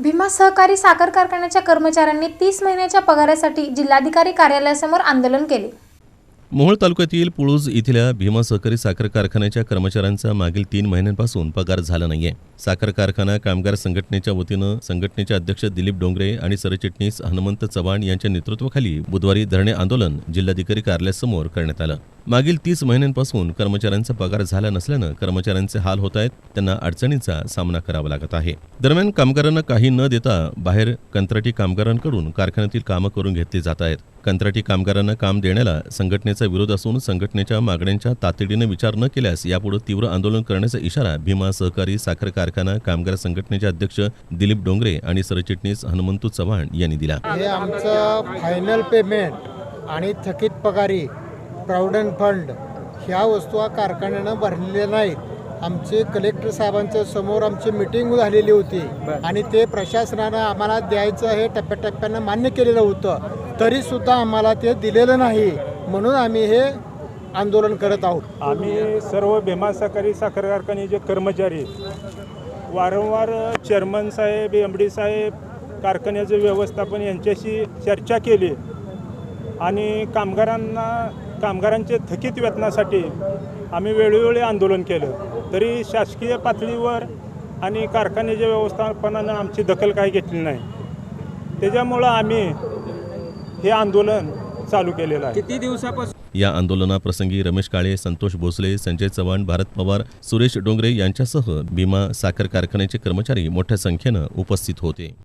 भीमा सहकारी साखर कारखान्याच्या कर्मचाऱ्यांनी 30 महिन्याच्या पगारासाठी जिल्हाधिकारी कार्यालयासमोर आंदोलन केले। मोहोळ तालुक्यातील पुळूज इथल्या भीमा सहकारी साखर कारखान्याच्या कर्मचाऱ्यांचा मागील 3 महिन्यांपासून पगार झाला नाहीये। साखर कारखाना कामगार संघटनेच्या वतीनं संघटनेचे अध्यक्ष दिलीप डोंगरे आणि सरचिटणीस हनुमंत चव्हाण यांच्या नेतृत्वाखाली बुधवारी धरणे आंदोलन जिल्हाधिकारी कार्यालयासमोर करण्यात आलं। मागील 30 महिन्यांपासून कर्मचाऱ्यांचा पगार झाला नसल्यानं कर्मचाऱ्यांचे हाल होत आहेत, त्यांना अडचणींचा सामना करावा लागत आहे। दरम्यान कामगारांना काही न देता बाहेर कंत्राटी कामगारांकडून कारखान्यातील कामं करून घेतली जात आहेत। कंत्राटी कामगारांना काम देण्याला संघटनेचा विरोध असून संघटनेच्या मागण्यांचा तातडीने विचार न केल्यास यापुढे तीव्र आंदोलन करण्याचा इशारा भीमा सहकारी साखर कारखाना कामगार संघटनेचे अध्यक्ष दिलीप डोंगरे आणि सरचिटणीस हनुमंत चव्हाण यांनी दिला। हे आमचं फायनल पेमेंट आणि थकीत पगारी प्रॉव्हिडंट फंड ह्या वस्तू कारखान्यानं भरलेल्या नाहीत। आमचे कलेक्टर साहेबांच्या समोर आमची मीटिंग झालेली होती आणि ते प्रशासनानं आम्हाला द्यायचं हे टप्प्याटप्प्यानं मान्य केलेलं होतं, तरी सुद्धा आम्हाला ते दिलेलं नाही, म्हणून आम्ही हे आंदोलन करत आहोत। आम्ही सर्व भीमा सहकारी साखर कारखान्याचे कर्मचारी वारंवार चेअरमन साहेब, MD साहेब, कारखान्याचे व्यवस्थापन यांच्याशी चर्चा केली आणि कामगारांचे थकीत वेतनासाठी आम्ही वेळोवेळी आंदोलन केलं, तरी शासकीय पातळीवर आणि कारखान्याच्या व्यवस्थापनानं आमची दखल काही घेतली नाही। त्याच्यामुळं आम्ही हे आंदोलन चालू केलेलं आहे। किती दिवसापासून या आंदोलनाप्रसंगी रमेश काळे, संतोष भोसले, संजय चव्हाण, भारत पवार, सुरेश डोंगरे यांच्यासह भीमा साखर कारखान्याचे कर्मचारी मोठ्या संख्येनं उपस्थित होते।